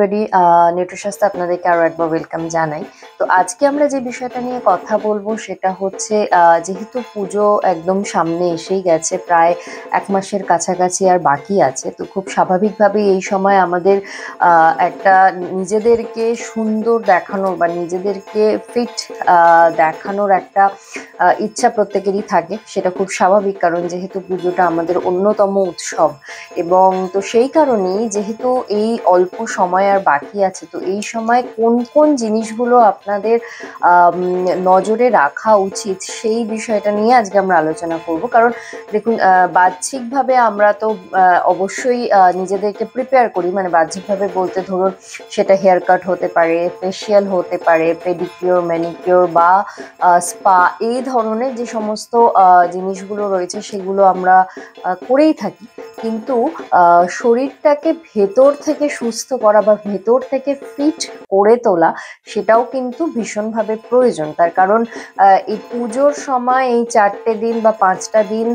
Everybody, নিউট্রিশাস্তে আপনাদেরকে আরো একবার ওয়েলকাম জানাই। তো আজকে আমরা যে বিষয়টা নিয়ে কথা বলবো সেটা হচ্ছে যেহেতু পুজো একদম সামনে এসেই গেছে, প্রায় 1 মাসের কাছাকাছি আর বাকি আছে, তো খুব স্বাভাবিকভাবেই এই সময় আমাদের একটা নিজেদেরকে সুন্দর দেখানোর বা নিজেদেরকে ফিট দেখানোর একটা ইচ্ছা প্রত্যেকেরই থাকে। সেটা খুব স্বাভাবিক, কারণ যেহেতু পুজোটা আমাদের অন্যতম উৎসব। এবং তো সেই কারণেই যেহেতু এই অল্প সময় আর বাকি আছে, তো এই সময় কোন কোন জিনিসগুলো আপনাদের নজরে রাখা উচিত সেই বিষয়টা নিয়ে আজকে আমরা আলোচনা করব। কারণ দেখুন, বাহ্যিকভাবে আমরা তো অবশ্যই নিজেদেরকে প্রিপেয়ার করি, মানে বাহ্যিকভাবে বলতে ধরুন সেটা হেয়ার কাট হতে পারে, ফেসিয়াল হতে পারে, পেডিকিওর, ম্যানিকিওর বা স্পা, এই ধরনের যে সমস্ত জিনিসগুলো রয়েছে সেগুলো আমরা করেই থাকি। কিন্তু শরীরটাকে ভেতর থেকে সুস্থ করা বা ভেতর থেকে ফিট করে তোলা, সেটাও কিন্তু ভীষণভাবে প্রয়োজন। তার কারণ এই পুজোর সময় এই 4টে দিন বা 5টা দিন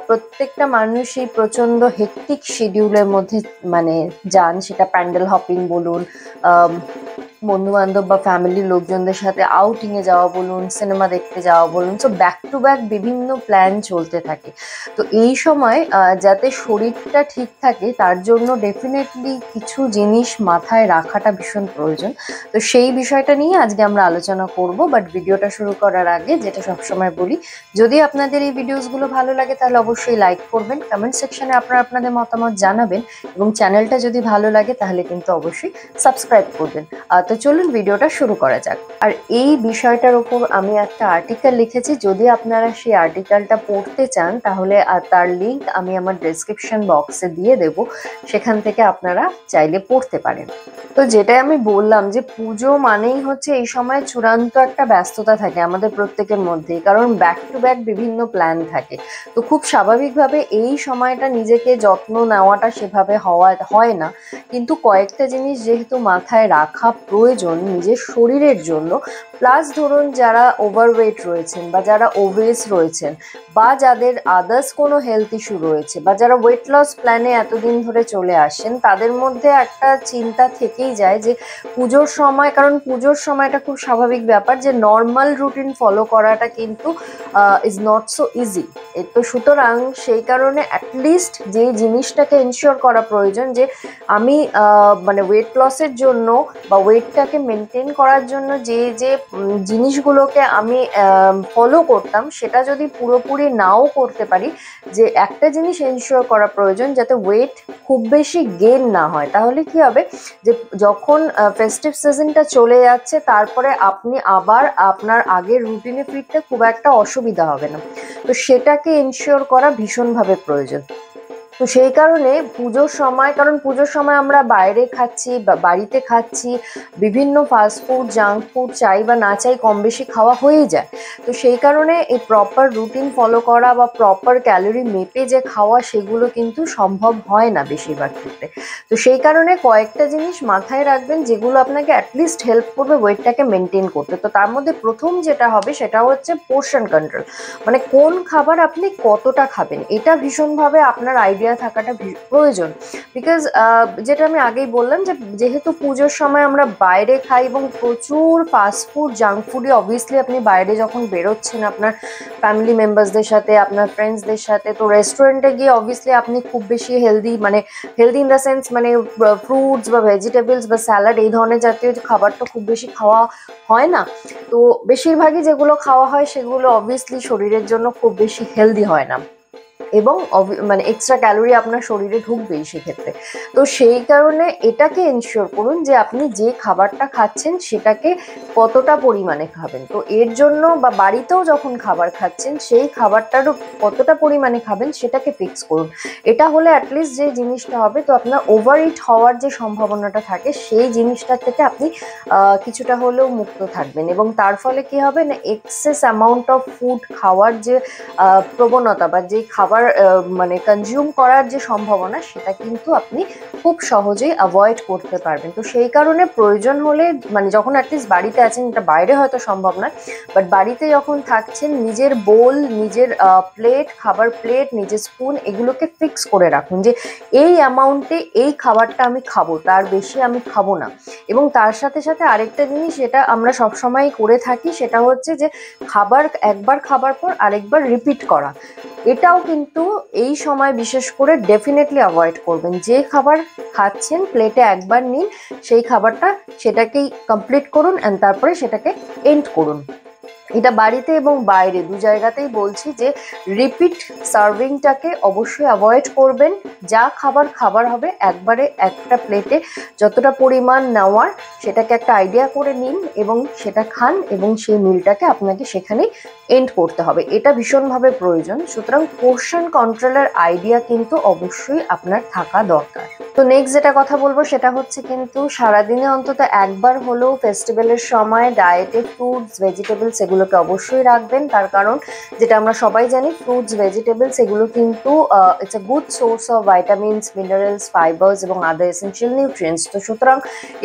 প্রত্যেকটা মানুষই প্রচন্ড হেক্টিক শিডিউলের মধ্যে মানে যান। সেটা প্যান্ডেল হপিং বলুন, বন্ধু বান্ধব বা ফ্যামিলির লোকজনদের সাথে আউটিং এ যাওয়া বলুন, সিনেমা দেখতে যাওয়া বলুন, সো ব্যাক টু ব্যাক বিভিন্ন প্ল্যান চলতে থাকে। তো এই সময় যাতে শরীরটা ঠিক থাকে তার জন্য ডেফিনেটলি কিছু জিনিস মাথায় রাখাটা ভীষণ প্রয়োজন। তো সেই বিষয়টা নিয়ে আজকে আমরা আলোচনা করব। বাট ভিডিওটা শুরু করার আগে যেটা সবসময় বলি, যদি আপনাদের এই ভিডিওসগুলো ভালো লাগে তাহলে অবশ্যই লাইক করবেন, কমেন্ট সেকশনে আপনারা আপনাদের মতামত জানাবেন, এবং চ্যানেলটা যদি ভালো লাগে তাহলে কিন্তু অবশ্যই সাবস্ক্রাইব করবেন। তো চলুন ভিডিওটা শুরু করা যাক। আর এই বিষয়টার উপর আমি একটা আর্টিকেল লিখেছি, যদি আপনারা সেই আর্টিকেলটা পড়তে চান তাহলে তার লিঙ্ক আমি আমার ডেসক্রিপশন বক্সে দিয়ে দেব, সেখান থেকে আপনারা চাইলে পড়তে পারেন। তো যেটাই আমি বললাম যে পুজো মানেই হচ্ছে এই সময় চূড়ান্ত একটা ব্যস্ততা থাকে আমাদের প্রত্যেকের মধ্যেই, কারণ ব্যাক টু ব্যাক বিভিন্ন প্ল্যান থাকে। তো খুব স্বাভাবিকভাবে এই সময়টা নিজেকে যত্ন নেওয়াটা সেভাবে হয় না। কিন্তু কয়েকটা জিনিস যেহেতু মাথায় রাখা প্রয়োজন নিজের শরীরের জন্য, প্লাস ধরুন যারা ওভারওয়েট রয়েছেন বা যারা ওবেস রয়েছেন বা যাদের আদার্স কোনো হেলথ ইস্যু রয়েছে বা যারা ওয়েট লস প্ল্যানে এতদিন ধরে চলে আসেন, তাদের মধ্যে একটা চিন্তা থেকেই যায় যে পুজোর সময়, কারণ পুজোর সময়টা খুব স্বাভাবিক ব্যাপার যে নর্মাল রুটিন ফলো করাটা কিন্তু ইজ নট সো ইজি। তো সুতরাং সেই কারণে অ্যাটলিস্ট যে জিনিসটাকে এনশিওর করা প্রয়োজন যে আমি মানে ওয়েট লসের জন্য বা ওয়েটটাকে মেনটেন করার জন্য যে যে জিনিসগুলোকে আমি ফলো করতাম, সেটা যদি পুরোপুরি নাও করতে পারি, যে একটা জিনিস এনশিওর করা প্রয়োজন যাতে ওয়েট খুব বেশি গেইন না হয়। তাহলে কি হবে যে যখন ফেস্টিভ সিজনটা চলে যাচ্ছে তারপরে আপনি আবার আপনার আগের রুটিনে ফিরতে খুব একটা অসুবিধা হবে না। তো সেটাকে এনশিওর করা ভীষণভাবে প্রয়োজন। তো সেই কারণে পুজোর সময়, কারণ পুজোর সময় আমরা বাইরে খাচ্ছি বা বাড়িতে খাচ্ছি, বিভিন্ন ফাস্ট ফুড, জাঙ্ক ফুড চাই বা না চাই কম বেশি খাওয়া হয়েই যায়। তো সেই কারণে এই প্রপার রুটিন ফলো করা বা প্রপার ক্যালোরি মেপে যে খাওয়া, সেগুলো কিন্তু সম্ভব হয় না বেশিরভাগ ক্ষেত্রে। তো সেই কারণে কয়েকটা জিনিস মাথায় রাখবেন যেগুলো আপনাকে অ্যাটলিস্ট হেল্প করবে ওয়েটটাকে মেনটেন করতে। তো তার মধ্যে প্রথম যেটা হবে সেটা হচ্ছে পোর্শন কন্ট্রোল, মানে কোন খাবার আপনি কতটা খাবেন, এটা ভীষণভাবে আপনার আইডিয়া থাকাটা প্রয়োজন। বিকজ যেটা আমি আগেই বললাম যে যেহেতু পুজোর সময় আমরা বাইরে খাই এবং প্রচুর ফাস্ট ফুড, জাঙ্ক ফুডই অবভিয়াসলি আপনি বাইরে যখন বেরোচ্ছেন আপনার ফ্যামিলি মেম্বার্সদের সাথে, আপনার ফ্রেন্ডসদের সাথে, তো রেস্টুরেন্টে গিয়ে অবভিয়াসলি আপনি খুব বেশি হেলদি, মানে হেলদি ইন দ্য সেন্স মানে ফ্রুটস বা ভেজিটেবলস বা স্যালাড এই ধরনের জাতীয় খাবার তো খুব বেশি খাওয়া হয় না। তো বেশিরভাগই যেগুলো খাওয়া হয় সেগুলো অবভিয়াসলি শরীরের জন্য খুব বেশি হেলদি হয় না, এবং মানে এক্সট্রা ক্যালোরি আপনার শরীরে ঢুকবেই সেক্ষেত্রে। তো সেই কারণে এটাকে এনশিওর করুন যে আপনি যে খাবারটা খাচ্ছেন সেটাকে কতটা পরিমাণে খাবেন। তো এর জন্য বা বাড়িতেও যখন খাবার খাচ্ছেন সেই খাবারটারও কতটা পরিমাণে খাবেন সেটাকে ফিক্স করুন। এটা হলে অ্যাটলিস্ট যে জিনিসটা হবে, তো আপনার ওভার ইট হওয়ার যে সম্ভাবনাটা থাকে সেই জিনিসটার থেকে আপনি কিছুটা হলেও মুক্ত থাকবেন। এবং তার ফলে কি হবে না, এক্সেস অ্যামাউন্ট অফ ফুড খাওয়ার যে প্রবণতা বা যে খাবার খাবার মানে কনজিউম করার যে সম্ভাবনা সেটা কিন্তু আপনি খুব সহজেই অ্যাভয়েড করতে পারবেন। তো সেই কারণে প্রয়োজন হলে মানে যখন অ্যাটলিস্ট বাড়িতে আছেন, এটা বাইরে হয়তো সম্ভব নয়, বাট বাড়িতে যখন থাকছেন নিজের বোল, নিজের প্লেট, খাবার প্লেট, নিজের স্পুন এগুলোকে ফিক্স করে রাখুন যে এই অ্যামাউন্টে এই খাবারটা আমি খাবো, তার বেশি আমি খাবো না। এবং তার সাথে সাথে আরেকটা জিনিস যেটা আমরা সবসময় করে থাকি সেটা হচ্ছে যে খাবার একবার খাবার পর আরেকবার রিপিট করা। এটাও কিন্তু এই সময় বিশেষ করে ডেফিনেটলি অ্যাভয়েড করবেন। যে খাবার খাচ্ছেন প্লেটে একবার নিন, সেই খাবারটা সেটাকেই কমপ্লিট করুন অ্যান্ড তারপরে সেটাকে এন্ড করুন। এটা বাড়িতে এবং বাইরে দু জায়গাতেই বলছি যে রিপিট সার্ভিংটাকে অবশ্যই অ্যাভয়েড করবেন। যা খাবার হবে একবারে একটা প্লেটে যতটা পরিমাণ নেওয়ার সেটাকে একটা আইডিয়া করে নিন এবং সেটা খান, এবং সেই মিলটাকে আপনাকে সেখানেই এন্ড করতে হবে। এটা ভীষণভাবে প্রয়োজন। সুতরাং পোর্শন কন্ট্রোলের আইডিয়া কিন্তু অবশ্যই আপনার থাকা দরকার। তো নেক্সট যেটা কথা বলবো সেটা হচ্ছে কিন্তু সারাদিনে অন্তত একবার হলেও ফেস্টিভ্যালের সময় ডায়েটে ফ্রুটস, ভেজিটেবলস এগুলোকে অবশ্যই রাখবেন। তার কারণ যেটা আমরা সবাই জানি, ফ্রুটস, ভেজিটেবলস এগুলো কিন্তু it's a good source of vitamins, minerals, fibres এবং আদার এসেনশিয়াল নিউট্রিয়েন্টস। তো সুতরাং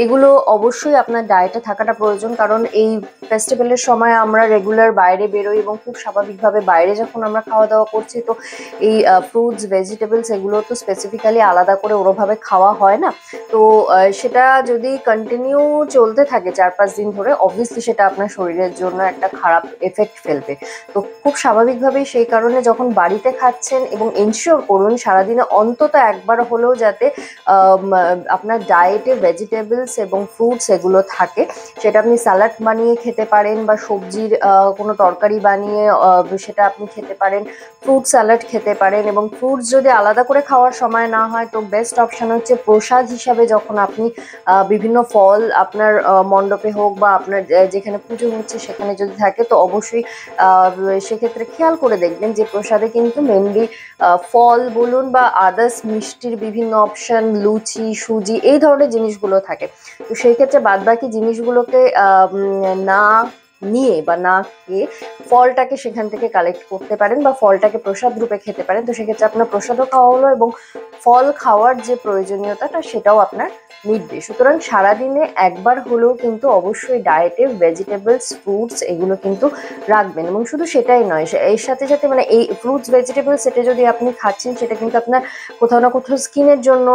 এগুলো অবশ্যই আপনার ডায়েটে থাকাটা প্রয়োজন। কারণ এই ফেস্টিভ্যালের সময় আমরা রেগুলার বাইরে বেরোই এবং খুব স্বাভাবিকভাবে বাইরে যখন আমরা খাওয়া দাওয়া করছি, তো এই ফ্রুটস, ভেজিটেবলস এগুলো তো স্পেসিফিক্যালি আলাদা করে ওরভাবে খাওয়া হয় না। তো সেটা যদি কন্টিনিউ চলতে থাকে 4-5 দিন ধরে, অবভিয়াসলি সেটা আপনার শরীরের জন্য একটা খারাপ এফেক্ট ফেলবে। তো খুব স্বাভাবিকভাবেই সেই কারণে যখন বাড়িতে খাচ্ছেন এবং এনশিওর করুন সারাদিনে অন্তত একবার হলেও যাতে আপনার ডায়েটে ভেজিটেবলস এবং ফ্রুটস এগুলো থাকে। সেটা আপনি স্যালাড বানিয়ে খেতে পারেন বা সবজির কোনো তরকারি বানিয়ে সেটা আপনি খেতে পারেন, ফ্রুট স্যালাড খেতে পারেন। এবং ফ্রুটস যদি আলাদা করে খাওয়ার সময় না হয় তো বেস্ট অপশন হচ্ছে প্রসাদ হিসাবে যখন আপনি বিভিন্ন ফল আপনার মণ্ডপে হোক বা আপনার যেখানে পুজো হচ্ছে সেখানে যদি থাকে, তো অবশ্যই সেক্ষেত্রে খেয়াল করে দেখবেন যে প্রসাদে কিন্তু মেনলি ফল বলুন বা আদার্স মিষ্টির বিভিন্ন অপশন, লুচি, সুজি এই ধরনের জিনিসগুলো থাকে। তো সেই ক্ষেত্রে বাদবাকি জিনিসগুলোকে না নিয়ে বা না খেয়ে ফলটাকে সেখান থেকে কালেক্ট করতে পারেন বা ফলটাকে প্রসাদ রূপে খেতে পারেন। তো সেক্ষেত্রে আপনার প্রসাদও খাওয়া হলো এবং ফল খাওয়ার যে প্রয়োজনীয়তাটা সেটাও আপনার মিটবে। সুতরাং সারাদিনে একবার হলেও কিন্তু অবশ্যই ডায়েটে ভেজিটেবলস, ফ্রুটস এগুলো কিন্তু রাখবেন। এবং শুধু সেটাই নয়, এর সাথে সাথে মানে এই ফ্রুটস, ভেজিটেবলস সেটা যদি আপনি খাচ্ছেন সেটা কিন্তু আপনার কোথাও না কোথাও স্কিনের জন্য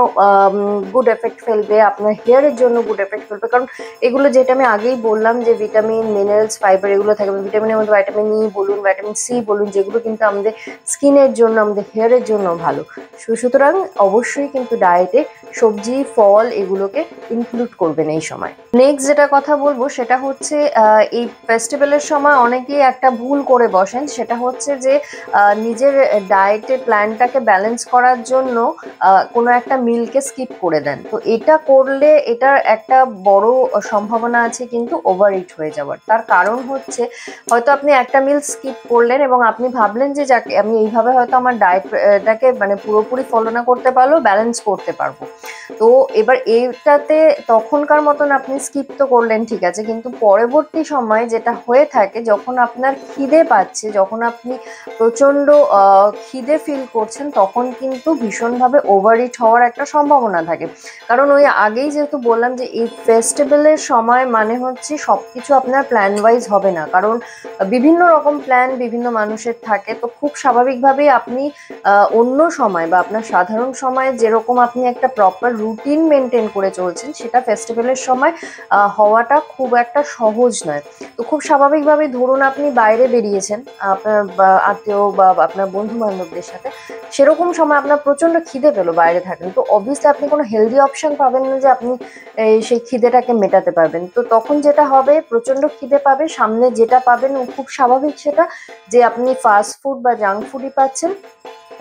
গুড এফেক্ট ফেলবে, আপনার হেয়ারের জন্য গুড এফেক্ট ফেলবে। কারণ এগুলো যেটা আমি আগেই বললাম যে ভিটামিন, মিনারেলস, ফাইবার এগুলো থাকবে। ভিটামিনের মধ্যে ভাইটামিন ই বলুন, ভাইটামিন সি বলুন, যেগুলো কিন্তু আমাদের স্কিনের জন্য, আমাদের হেয়ারের জন্য ভালো। সুতরাং অবশ্যই কিন্তু ডায়েটে সবজি, ফল এগুলোকে ইনক্লুড করবেন এই সময়। নেক্সট যেটা কথা বলবো সেটা হচ্ছে এই ফেস্টিভ্যালের সময় অনেকেই একটা ভুল করে বসেন, সেটা হচ্ছে যে নিজের ডায়েটের প্ল্যানটাকে ব্যালেন্স করার জন্য কোনো একটা মিলকে স্কিপ করে দেন। তো এটা করলে এটার একটা বড় সম্ভাবনা আছে কিন্তু ওভার ইট হয়ে যাওয়ার। তার কারণ হচ্ছে হয়তো আপনি একটা মিল স্কিপ করলেন এবং আপনি ভাবলেন যে যাকে আমি এইভাবে হয়তো আমার ডায়েটটাকে মানে পুরোপুরি ফলো না করতে পারলেও ব্যালেন্স করতে পারবো। তো এবার এইটাতে তখনকার মতন আপনি স্কিপ তো করলেন, ঠিক আছে, কিন্তু পরবর্তী সময়ে যেটা হয়ে থাকে যখন আপনার খিদে পাচ্ছে, যখন আপনি প্রচন্ড খিদে ফিল করছেন, তখন কিন্তু ভীষণভাবে ওভারইট হওয়ার একটা সম্ভাবনা থাকে। কারণ ওই আগেই যেহেতু বললাম যে এই ফেস্টিভ্যালের সময় মানে হচ্ছে সবকিছু আপনার প্ল্যান ওয়াইজ হবে না, কারণ বিভিন্ন রকম প্ল্যান বিভিন্ন মানুষের থাকে। তো খুব স্বাভাবিকভাবেই আপনি অন্য সময় বা আপনার সাধারণ সময়ে যেরকম আপনি একটা প্রপার রুটিন মেনটেন করে চলছেন, সেটা ফেস্টিভ্যালের সময় হওয়াটা খুব একটা সহজ নয়। তো খুব স্বাভাবিকভাবে ধরুন আপনি বাইরে বেরিয়েছেন আপনার আত্মীয় বা আপনার বন্ধু বান্ধবদের সাথে, সেরকম সময় আপনার প্রচন্ড খিদে পেলো, বাইরে থাকেন, তো অবভিয়াসলি আপনি কোনো হেলদি অপশন পাবেন না যে আপনি সেই খিদেটাকে মেটাতে পারবেন। তো তখন যেটা হবে, প্রচন্ড খিদে পাবে, সামনে যেটা পাবেন খুব স্বাভাবিক সেটা যে আপনি ফাস্ট ফুড বা জাঙ্ক ফুডই পাচ্ছেন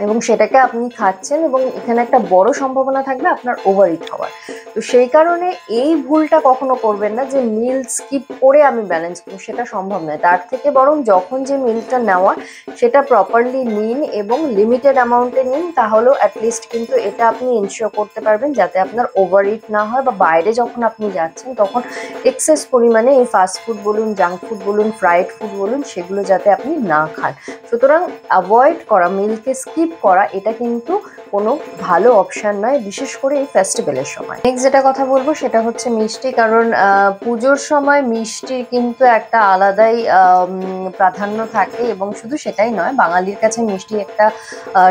এবং সেটাকে আপনি খাচ্ছেন এবং এখানে একটা বড় সম্ভাবনা থাকবে আপনার ওভারইট হওয়ার। তো সেই কারণে এই ভুলটা কখনো করবেন না যে মিল স্কিপ করে আমি ব্যালেন্স করব, সেটা সম্ভব নয়। তার থেকে বরং যখন যে মিলটা নেওয়া সেটা প্রপারলি নিন এবং লিমিটেড অ্যামাউন্টে নিন, তাহলেও অ্যাটলিস্ট কিন্তু এটা আপনি এনশিওর করতে পারবেন যাতে আপনার ওভারইট না হয় বা বাইরে যখন আপনি যাচ্ছেন তখন এক্সেস পরিমাণে এই ফাস্ট ফুড বলুন, জাঙ্ক ফুড বলুন, ফ্রাইড ফুড বলুন, সেগুলো যাতে আপনি না খান। সুতরাং অ্যাভয়েড করা, মিলকে স্কিপ স্কিপ করা এটা কিন্তু কোনো ভালো অপশান নয়, বিশেষ করে এই ফেস্টিভ্যালের সময়। নেক্সট যেটা কথা বলবো সেটা হচ্ছে মিষ্টি, কারণ পুজোর সময় মিষ্টির কিন্তু একটা আলাদাই প্রাধান্য থাকে, এবং শুধু সেটাই নয়, বাঙালির কাছে মিষ্টি একটা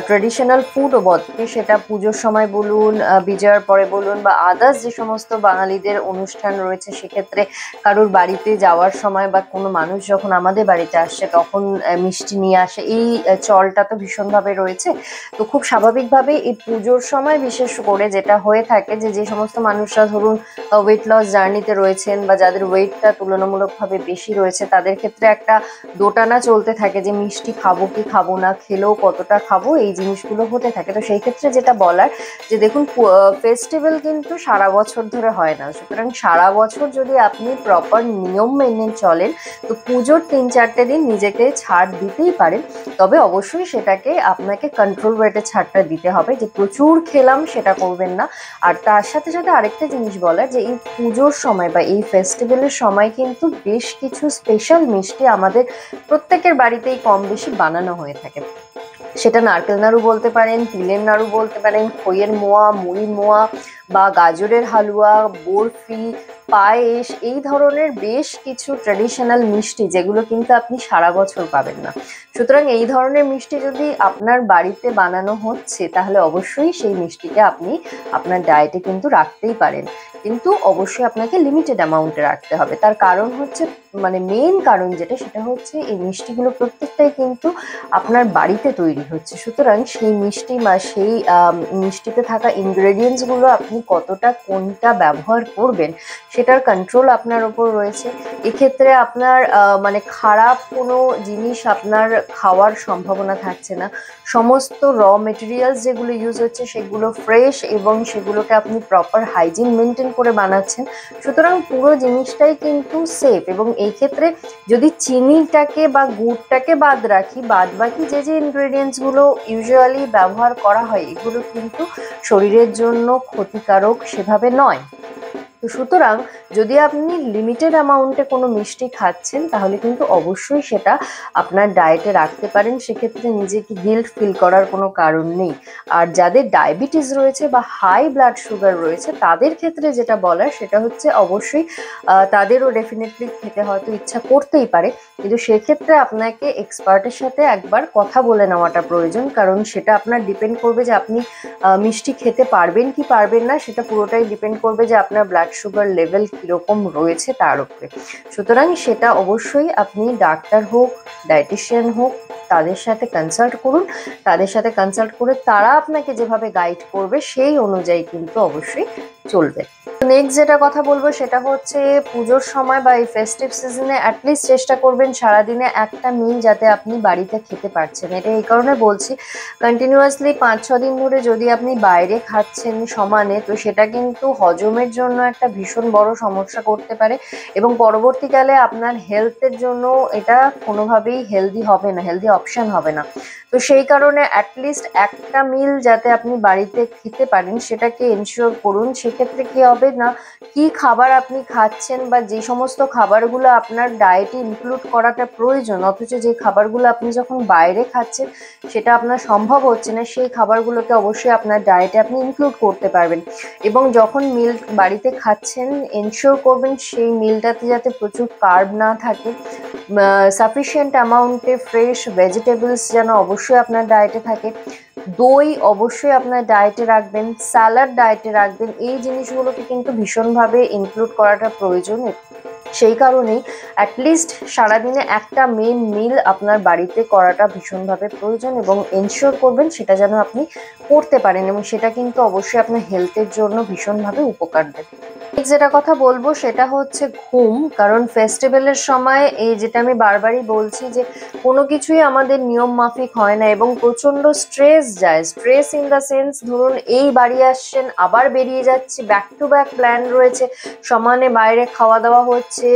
ট্রেডিশনাল ফুডও বটে। সেটা পুজোর সময় বলুন, বিজয়ার পরে বলুন, বা আদার্স যে সমস্ত বাঙালিদের অনুষ্ঠান রয়েছে, সেক্ষেত্রে কারোর বাড়িতে যাওয়ার সময় বা কোনো মানুষ যখন আমাদের বাড়িতে আসছে তখন মিষ্টি নিয়ে আসে, এই চলটা তো ভীষণভাবে রয়েছে। তো খুব স্বাভাবিকভাবে এই পুজোর সময় বিশেষ করে যেটা হয়ে থাকে, যে সমস্ত মানুষরা ধরুন ওয়েট লস জার্নিতে রয়েছেন বা যাদের ওয়েটটা তুলনামূলকভাবে বেশি রয়েছে, তাদের ক্ষেত্রে একটা দোটানা চলতে থাকে যে মিষ্টি খাবো কি খাবো না, খেলেও কতটা খাবো, এই জিনিসগুলো হতে থাকে। তো সেই ক্ষেত্রে যেটা বলার, যে দেখুন ফেস্টিভ্যাল কিন্তু সারা বছর ধরে হয় না, সুতরাং সারা বছর যদি আপনি প্রপার নিয়ম মেনে চলেন, তো পুজোর 3-4টে দিন নিজেকে ছাড় দিতেই পারেন। তবে অবশ্যই সেটাকে আপনাকে কন্ট্রোল ওয়েটে ছাড়টা দিতে হবে, যে প্রচুর খেলাম সেটা করবেন না। আর তার সাথে সাথে আরেকটা জিনিস বলার, যে এই পুজোর সময় বা এই ফেস্টিভ্যালের সময় কিন্তু বেশ কিছু স্পেশাল মিষ্টি আমাদের প্রত্যেকের বাড়িতেই কম বেশি বানানো হয়ে থাকে। সেটা নারকেল নাড়ু বলতে পারেন, তিলের নাড়ু বলতে পারেন, খইয়ের মোয়া, মুড়ির মোয়া, বা গাজরের হালুয়া, বরফি, পায়েস, এই ধরনের বেশ কিছু ট্র্যাডিশনাল মিষ্টি যেগুলো কিন্তু আপনি সারা বছর পাবেন না। সুতরাং এই ধরনের মিষ্টি যদি আপনার বাড়িতে বানানো হচ্ছে, তাহলে অবশ্যই সেই মিষ্টিকে আপনি আপনার ডায়েটে কিন্তু রাখতেই পারেন, কিন্তু অবশ্যই আপনাকে লিমিটেড অ্যামাউন্টে রাখতে হবে। তার কারণ হচ্ছে, মানে মেইন কারণ যেটা, সেটা হচ্ছে এই মিষ্টিগুলো প্রত্যেকটাই কিন্তু আপনার বাড়িতে তৈরি হচ্ছে। সুতরাং সেই মিষ্টি বা সেই মিষ্টিতে থাকা ইনগ্রেডিয়েন্টসগুলো আপনি কতটা কোনটা ব্যবহার করবেন, সেটার কন্ট্রোল আপনার ওপর রয়েছে। এক্ষেত্রে আপনার মানে খারাপ কোনো জিনিস আপনার খাওয়ার সম্ভাবনা থাকছে না। সমস্ত মেটেরিয়ালস যেগুলো ইউজ হচ্ছে সেগুলো ফ্রেশ, এবং সেগুলোকে আপনি প্রপার হাইজিন মেনটেন করে বানাচ্ছেন। সুতরাং পুরো জিনিসটাই কিন্তু সেফ। এবং এই ক্ষেত্রে যদি চিনিটাকে বা গুড়টাকে বাদ রাখি, বাদ বাকি যে ইনগ্রেডিয়েন্টসগুলো ইউজুয়ালি ব্যবহার করা হয়, এগুলো কিন্তু শরীরের জন্য ক্ষতিকারক সেভাবে নয়। তো সুতরাং যদি আপনি লিমিটেড অ্যামাউন্টে কোনো মিষ্টি খাচ্ছেন, তাহলে কিন্তু অবশ্যই সেটা আপনার ডায়েটে রাখতে পারেন। সেক্ষেত্রে নিজেকে গিল্ট ফিল করার কোনো কারণ নেই। আর যাদের ডায়াবেটিস রয়েছে বা হাই ব্লাড সুগার রয়েছে, তাদের ক্ষেত্রে যেটা বলার, সেটা হচ্ছে অবশ্যই তাদেরও ডেফিনেটলি খেতে হয়তো ইচ্ছা করতেই পারে, কিন্তু সেক্ষেত্রে আপনাকে এক্সপার্টের সাথে একবার কথা বলে নেওয়াটা প্রয়োজন। কারণ সেটা আপনার ডিপেন্ড করবে যে আপনি মিষ্টি খেতে পারবেন কি পারবেন না, সেটা পুরোটাই ডিপেন্ড করবে যে আপনার ব্লাড সুগার লেভেল কীরকম রয়েছে তার উপরে। সুতরাং সেটা অবশ্যই আপনি ডাক্তার হোক, ডায়েটিশিয়ান হোক, তাদের সাথে কনসাল্ট করুন। তাদের সাথে কনসাল্ট করে তারা আপনাকে যেভাবে গাইড করবে, সেই অনুযায়ী কিন্তু অবশ্যই চলবে। নেক্সট যেটা কথা বলবো সেটা হচ্ছে, পুজোর সময় বা এই ফেস্টিভ সিজনে অ্যাটলিস্ট চেষ্টা করবেন সারাদিনে একটা মিল যাতে আপনি বাড়িতে খেতে পারছেন। এটা এই কারণে বলছি, কন্টিনিউয়াসলি 5-6 দিন ধরে যদি আপনি বাইরে খাচ্ছেন সমানে, তো সেটা কিন্তু হজমের জন্য একটা ভীষণ বড় সমস্যা করতে পারে, এবং পরবর্তীকালে আপনার হেলথের জন্য এটা কোনোভাবেই হেলদি হবে না, হেলদি অপশন হবে না। তো সেই কারণে অ্যাটলিস্ট একটা মিল যাতে আপনি বাড়িতে খেতে পারেন, সেটাকে এনশিওর করুন। সেক্ষেত্রে কি হবে না, কি খাবার আপনি খাচ্ছেন বা যে সমস্ত খাবারগুলো আপনার ডায়েটে ইনক্লুড করাটা প্রয়োজন, অথচ যে খাবারগুলো আপনি যখন বাইরে খাচ্ছেন সেটা আপনার সম্ভব হচ্ছে না, সেই খাবারগুলোকে অবশ্যই আপনার ডায়েটে আপনি ইনক্লুড করতে পারবেন। এবং যখন মিল বাড়িতে খাচ্ছেন, এনশিওর করবেন সেই মিলটাতে যাতে প্রচুর কার্ব না থাকে, সাফিসিয়েন্ট অ্যামাউন্টে ফ্রেশ ভেজিটেবলস যেন অবশ্যই আপনার ডায়েটে থাকে। দই অবশ্যই আপনার ডায়েটে রাখবেন, স্যালাড ডায়েটে রাখবেন। এই জিনিসগুলোকে কিন্তু ভীষণভাবে ইনক্লুড করাটা প্রয়োজন। সেই কারণেই অ্যাটলিস্ট সারাদিনে একটা মেন মিল আপনার বাড়িতে করাটা ভীষণভাবে প্রয়োজন, এবং এনশিওর করবেন সেটা যেন আপনি করতে পারেন, এবং সেটা কিন্তু অবশ্যই আপনার হেলথের জন্য ভীষণভাবে উপকার দেবে। যেটা কথা বলবো সেটা হচ্ছে ঘুম, কারণ ফেস্টিভ্যালের সময় এই যেটা আমি বারবারই বলছি, যে কোনো কিছুই আমাদের নিয়ম মাফিক হয় না, এবং প্রচন্ড স্ট্রেস যায়। স্ট্রেস ইন দ্য সেন্স, ধরুন এই বাড়ি আসছেন, আবার বেরিয়ে যাচ্ছি, ব্যাক টু ব্যাক প্ল্যান রয়েছে, সমানে বাইরে খাওয়া দাওয়া হচ্ছে,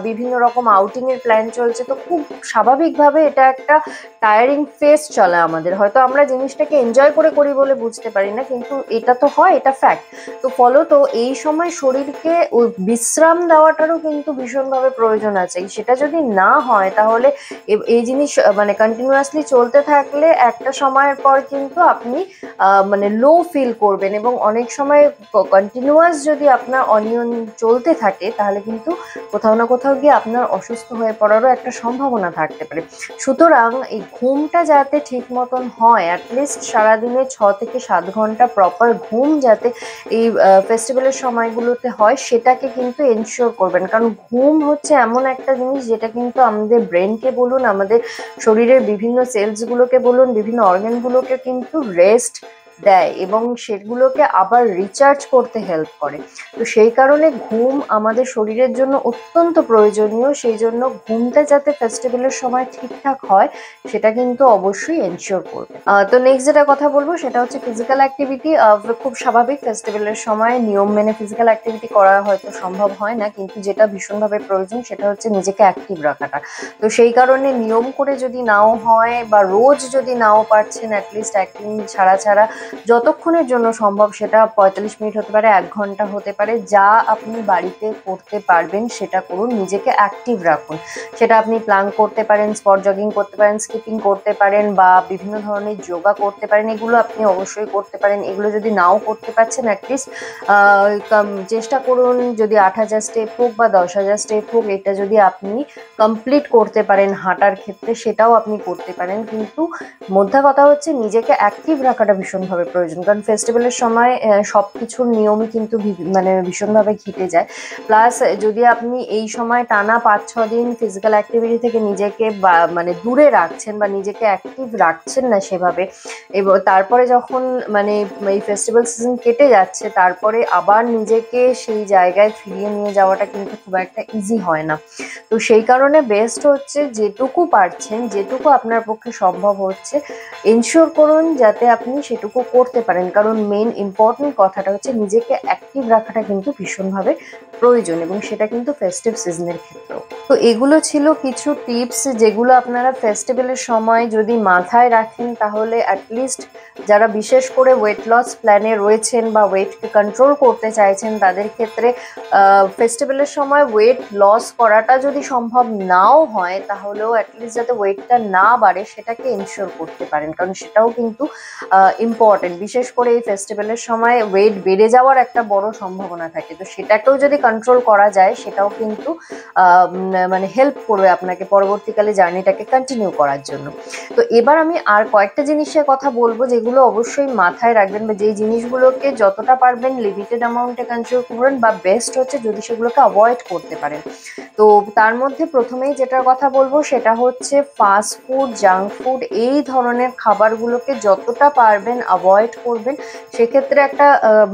বিভিন্ন রকম আউটিং এর প্ল্যান চলছে। তো খুব স্বাভাবিকভাবে এটা একটা টায়ারিং ফেজ চলে আমাদের। হয়তো আমরা জিনিসটাকে এনজয় করে করি বলে বুঝতে পারি না, কিন্তু এটা তো হয়, এটা ফ্যাক্ট। তো ফলত এই সময় শরীর শরীরকে বিশ্রাম দেওয়াটারও কিন্তু ভীষণভাবে প্রয়োজন আছে। সেটা যদি না হয় তাহলে এই জিনিস মানে কন্টিনিউয়াসলি চলতে থাকলে একটা সময়ের পর কিন্তু আপনি মানে লো ফিল করবেন, এবং অনেক সময় কন্টিনিউয়াস যদি আপনার অনিয়ন চলতে থাকে তাহলে কিন্তু কোথাও না কোথাও গিয়ে আপনার অসুস্থ হয়ে পড়ারও একটা সম্ভাবনা থাকতে পারে। সুতরাং এই ঘুমটা যাতে ঠিক মতন হয়, অ্যাটলিস্ট সারাদিনে 6 থেকে 7 ঘন্টা প্রপার ঘুম যাতে এই ফেস্টিভ্যালের সময়গুলোতে হয় সেটাকে কিন্তু এনশিওর করবেন। কারণ ঘুম হচ্ছে এমন একটা জিনিস যেটা কিন্তু আমাদের ব্রেনকে বলুন, আমাদের শরীরের বিভিন্ন সেলসগুলোকে বলুন, বিভিন্ন অর্গানগুলোকে কিন্তু রেস্ট দেয় এবং সেগুলোকে আবার রিচার্জ করতে হেল্প করে। তো সেই কারণে ঘুম আমাদের শরীরের জন্য অত্যন্ত প্রয়োজনীয়। সেই জন্য ঘুমটা যাতে ফেস্টিভ্যালের সময় ঠিকঠাক হয় সেটা কিন্তু অবশ্যই এনশিওর করবে। তো নেক্সট যেটা কথা বলবো সেটা হচ্ছে ফিজিক্যাল অ্যাক্টিভিটি। খুব স্বাভাবিক, ফেস্টিভ্যালের সময় নিয়ম মেনে ফিজিক্যাল অ্যাক্টিভিটি করা হয়তো সম্ভব হয় না, কিন্তু যেটা ভীষণভাবে প্রয়োজন সেটা হচ্ছে নিজেকে অ্যাক্টিভ রাখাটা। তো সেই কারণে নিয়ম করে যদি নাও হয় বা রোজ যদি নাও পারছেন, অ্যাটলিস্ট একদিন ছাড়া ছাড়া যতক্ষণের জন্য সম্ভব, সেটা 45 মিনিট হতে পারে, 1 ঘন্টা হতে পারে, যা আপনি বাড়িতে করতে পারবেন সেটা করুন, নিজেকে অ্যাক্টিভ রাখুন। সেটা আপনি প্ল্যাঙ্ক করতে পারেন, স্পট জগিং করতে পারেন, স্কিপিং করতে পারেন বা বিভিন্ন ধরনের যোগা করতে পারেন, এগুলো আপনি অবশ্যই করতে পারেন। এগুলো যদি নাও করতে পারছেন অ্যাটলিস্ট চেষ্টা করুন, যদি 8,000 স্টেপ হোক বা 10,000 স্টেপ হোক, এটা যদি আপনি কমপ্লিট করতে পারেন হাঁটার ক্ষেত্রে সেটাও আপনি করতে পারেন। কিন্তু মোদ্দা কথা হচ্ছে নিজেকে অ্যাক্টিভ রাখাটা ভীষণভাবে প্রয়োজন, কারণ ফেস্টিভ্যালের সময় সব কিছুর নিয়মই কিন্তু মানে ভীষণভাবে ঘেটে যায়। প্লাস যদি আপনি এই সময় টানা 5-6 দিন ফিজিক্যাল অ্যাক্টিভিটি থেকে নিজেকে মানে দূরে রাখছেন বা নিজেকে অ্যাক্টিভ রাখছেন না সেভাবে, এবং তারপরে যখন মানে এই ফেস্টিভ্যাল সিজন কেটে যাচ্ছে তারপরে আবার নিজেকে সেই জায়গায় ফিরিয়ে নিয়ে যাওয়াটা কিন্তু খুব একটা ইজি হয় না। তো সেই কারণে বেস্ট হচ্ছে যেটুকু পারছেন, যেটুকু আপনার পক্ষে সম্ভব হচ্ছে, এনশিওর করুন যাতে আপনি সেটুকু করতে পারেন। কারণ মেন ইম্পর্টেন্ট কথাটা হচ্ছে নিজেকে অ্যাক্টিভ রাখাটা কিন্তু ভীষণভাবে প্রয়োজন, এবং সেটা কিন্তু ফেস্টিভ সিজনের ক্ষেত্রেও। তো এগুলো ছিল কিছু টিপস যেগুলো আপনারা ফেস্টিভ্যালের সময় যদি মাথায় রাখেন তাহলে অ্যাটলিস্ট যারা বিশেষ করে ওয়েট লস প্ল্যানে রয়েছেন বা ওয়েটকে কন্ট্রোল করতে চাইছেন তাদের ক্ষেত্রে ফেস্টিভ্যালের সময় ওয়েট লস করাটা যদি সম্ভব নাও হয় তাহলেও অ্যাটলিস্ট যাতে ওয়েটটা না বাড়ে সেটাকে এনশিওর করতে পারেন, কারণ সেটাও কিন্তু ইম্পর্টেন্ট। বিশেষ করে এই ফেস্টিভ্যালের সময় ওয়েট বেড়ে যাওয়ার একটা বড় সম্ভাবনা থাকে, তো সেটাকেও যদি কন্ট্রোল করা যায় সেটাও কিন্তু মানে হেল্প করবে আপনাকে পরবর্তীকালে জার্নিটাকে কন্টিনিউ করার জন্য। তো এবার আমি আর কয়েকটা জিনিসের কথা বলবো যেগুলো অবশ্যই মাথায় রাখবেন, বা যেই জিনিসগুলোকে যতটা পারবেন লিমিটেড অ্যামাউন্টে কনজিউম করবেন, বা বেস্ট হচ্ছে যদি সেগুলোকে অ্যাভয়েড করতে পারেন। তো তার মধ্যে প্রথমেই যেটার কথা বলবো সেটা হচ্ছে ফাস্ট ফুড, জাঙ্ক ফুড, এই ধরনের খাবারগুলোকে যতটা পারবেন অ্যাভয়েড করবেন। সেক্ষেত্রে একটা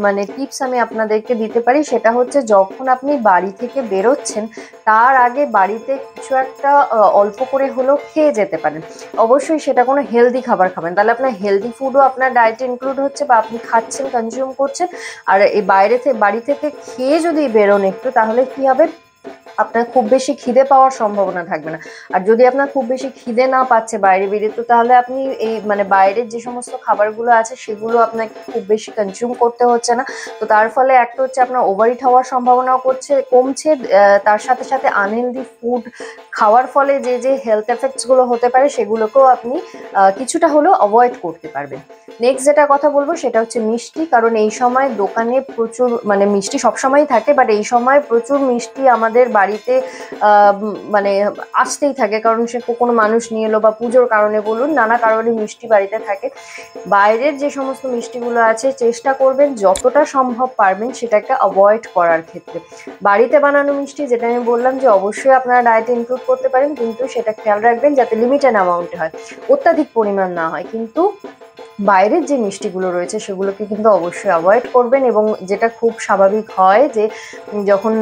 মানে টিপস আমি আপনাদেরকে দিতে পারি, সেটা হচ্ছে যখন আপনি বাড়ি থেকে বেরোচ্ছেন তার আগে বাড়িতে কিছু একটা অল্প করে হলেও খেয়ে যেতে পারেন। অবশ্যই সেটা কোনো হেলদি খাবার খাবেন, তাহলে আপনার হেলদি ফুডও আপনার ডায়েটে ইনক্লুড হচ্ছে বা আপনি খাচ্ছেন, কনজিউম করছেন। আর এই বাড়ি থেকে খেয়ে যদি বেরোন একটু, তাহলে কি হবে, আপনার খুব বেশি খিদে পাওয়ার সম্ভাবনা থাকবে না। আর যদি আপনার খুব বেশি খিদে না পাচ্ছে বাইরে বেরিয়ে, তো তাহলে আপনি এই মানে বাইরের যে সমস্ত খাবারগুলো আছে সেগুলো আপনাকে খুব বেশি কনজিউম করতে হচ্ছে না। তো তার ফলে একটা হচ্ছে আপনার ওভারইট হওয়ার সম্ভাবনাও কমছে, তার সাথে সাথে আনহেলদি ফুড খাওয়ার ফলে যে যে হেলথ এফেক্টসগুলো হতে পারে সেগুলোকেও আপনি কিছুটা হলেও অ্যাভয়েড করতে পারবেন। নেক্সট যেটা কথা বলবো সেটা হচ্ছে মিষ্টি, কারণ এই সময় দোকানে প্রচুর মানে মিষ্টি সবসময়ই থাকে, বাট এই সময় প্রচুর মিষ্টি আমাদের বাড়িতে মানে আসতেই থাকে, কারণ সে কোনো মানুষ নিয়ে এলো বা পুজোর কারণে বলুন, নানা কারণে মিষ্টি বাড়িতে থাকে। বাইরের যে সমস্ত মিষ্টিগুলো আছে চেষ্টা করবেন যতটা সম্ভব পারবেন সেটাকে অ্যাভয়েড করার ক্ষেত্রে। বাড়িতে বানানো মিষ্টি যেটা আমি বললাম যে অবশ্যই আপনারা ডায়েটে ইনক্লুড করতে পারেন, কিন্তু সেটা খেয়াল রাখবেন যাতে লিমিটেড অ্যামাউন্টে হয়, অত্যাধিক পরিমাণ না হয়। কিন্তু বাইরের যে মিষ্টিগুলো রয়েছে সেগুলোকে কিন্তু অবশ্যই অ্যাভয়েড করবেন। এবং যেটা খুব স্বাভাবিক হয় যে যখন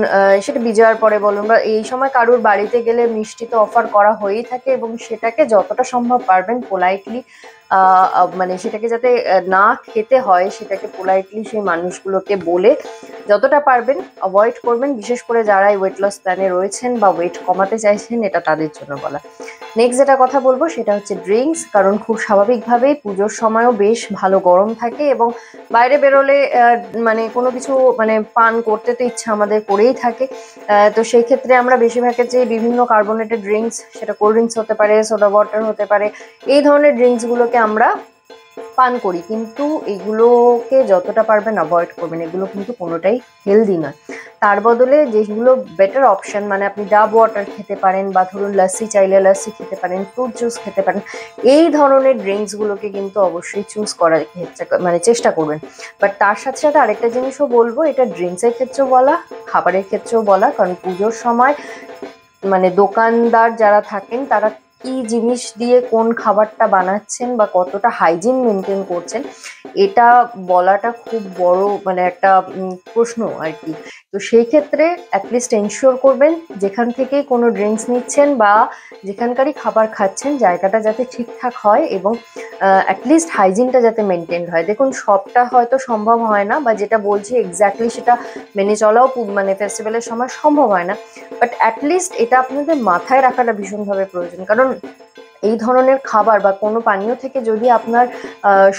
সেটা বিজয়ার পরে বলুন বা এই সময় কারুর বাড়িতে গেলে মিষ্টি তো অফার করা হয়েই থাকে, এবং সেটাকে যতটা সম্ভব পারবেন পোলাইটলি মানে সেটাকে যাতে না খেতে হয় সেটাকে পোলাইটলি সেই মানুষগুলোকে বলে যতটা পারবেন অ্যাভয়েড করবেন, বিশেষ করে যারা এই ওয়েট লস প্ল্যানে রয়েছেন বা ওয়েট কমাতে চাইছেন, এটা তাদের জন্য বলা। নেক্সট যেটা কথা বলবো সেটা হচ্ছে ড্রিঙ্কস, কারণ খুব স্বাভাবিকভাবেই পুজোর সময়ও বেশ ভালো গরম থাকে এবং বাইরে বেরোলে মানে কোনো কিছু মানে পান করতে তো ইচ্ছা আমাদের করেই থাকে। তো সেই ক্ষেত্রে আমরা বেশিরভাগ ক্ষেত্রে বিভিন্ন কার্বোনেটেড ড্রিঙ্কস, সেটা কোল্ড ড্রিঙ্কস হতে পারে, সোডা ওয়াটার হতে পারে, এই ধরনের ড্রিঙ্কসগুলোকে আমরা পান করি, কিন্তু এগুলোকে যতটা পারবেন অ্যাভয়েড করবেন। এগুলো কিন্তু কোনোটাই হেলদি নয়। তার বদলে যেগুলো বেটার অপশন, মানে আপনি ডাব ওয়াটার খেতে পারেন, বা ধরুন লাস্সি চাইলে লাস্সি খেতে পারেন, ফ্রুট জুস খেতে পারেন, এই ধরনের ড্রিঙ্কসগুলোকে কিন্তু অবশ্যই চুজ করার ক্ষেত্রে মানে চেষ্টা করবেন। বাট তার সাথে সাথে আরেকটা জিনিসও বলবো, এটা ড্রিঙ্কসের ক্ষেত্রেও বলা, খাবারের ক্ষেত্রেও বলা, কারণ পুজোর সময় মানে দোকানদার যারা থাকেন তারা কি জিনিস দিয়ে কোন খাবারটা বানাচ্ছেন বা কতটা হাইজিন মেনটেন করছেন, এটা বলাটা খুব বড় মানে একটা প্রশ্ন আর কি। তো সেই ক্ষেত্রে অ্যাটলিস্ট এনশিওর করবেন যেখান থেকে কোনো ড্রিঙ্কস নিচ্ছেন বা যেখানকারই খাবার খাচ্ছেন জায়গাটা যাতে ঠিকঠাক হয় এবং অ্যাটলিস্ট হাইজিনটা যাতে মেনটেন হয়। দেখুন সবটা হয়তো সম্ভব হয় না, বা যেটা বলছি এক্স্যাক্টলি সেটা মেনে চলাও মানে ফেস্টিভ্যালের সময় সম্ভব হয় না, বাট অ্যাটলিস্ট এটা আপনাদের মাথায় রাখাটা ভীষণভাবে প্রয়োজন। কারণ এই ধরনের খাবার বা কোনো পানীয় থেকে যদি আপনার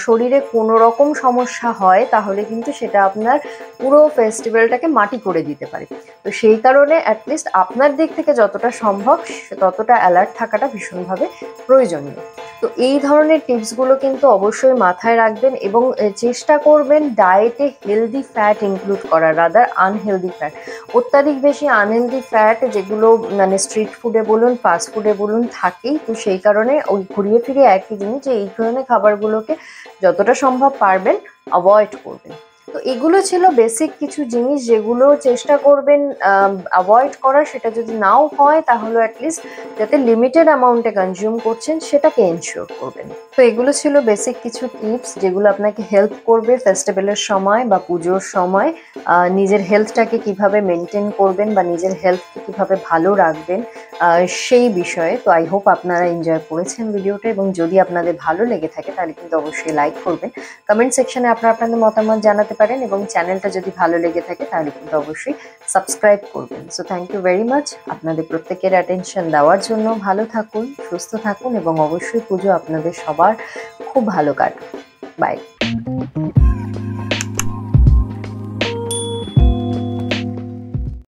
শরীরে কোনো রকম সমস্যা হয় তাহলে কিন্তু সেটা আপনার পুরো ফেস্টিভ্যালটাকে মাটি করে দিতে পারে। তো সেই কারণে অ্যাটলিস্ট আপনার দিক থেকে যতটা সম্ভব ততটা অ্যালার্ট থাকাটা ভীষণভাবে প্রয়োজনীয়। তো এই ধরনের টিপসগুলো কিন্তু অবশ্যই মাথায় রাখবেন এবং চেষ্টা করবেন ডায়েটে হেলদি ফ্যাট ইনক্লুড করার, রাদার আনহেলদি ফ্যাট। অত্যাধিক বেশি আনহেলদি ফ্যাট যেগুলো মানে স্ট্রিট ফুডে বলুন, ফাস্ট ফুডে বলুন থাকেই। তো সেই কারণে ওই ঘুরিয়ে ফিরিয়ে একই জিনিস, যে এই ধরনের খাবারগুলোকে যতটা সম্ভব পারবেন অ্যাভয়েড করবেন। তো এগুলো ছিল বেসিক কিছু জিনিস যেগুলো চেষ্টা করবেন অ্যাভয়েড করার। সেটা যদি নাও হয় তাহলে অ্যাটলিস্ট যাতে লিমিটেড অ্যামাউন্টে কনজিউম করছেন সেটাকে এনশিওর করবেন। তো এগুলো ছিল বেসিক কিছু টিপস যেগুলো আপনাকে হেল্প করবে ফেস্টিভ্যালের সময় বা পুজোর সময় নিজের হেলথটাকে কিভাবে মেনটেন করবেন বা নিজের হেলথকে কিভাবে ভালো রাখবেন সেই বিষয়ে। তো আই হোপ আপনারা এনজয় করেছেন ভিডিওটা, এবং যদি আপনাদের ভালো লেগে থাকে তাহলে কিন্তু অবশ্যই লাইক করবেন। কমেন্ট সেকশনে আপনারা আপনাদের মতামত জানাতে পারেন, এবং চ্যানেলটা যদি ভালো লেগে থাকে তাহলে কিন্তু অবশ্যই সাবস্ক্রাইব করবেন। So thank you very much আপনাদের প্রত্যেকের অ্যাটেনশন দেওয়ার জন্য। ভালো থাকুন, সুস্থ থাকুন, এবং অবশ্যই পুজো আপনাদের সবার খুব ভালো কাটুক। বাই।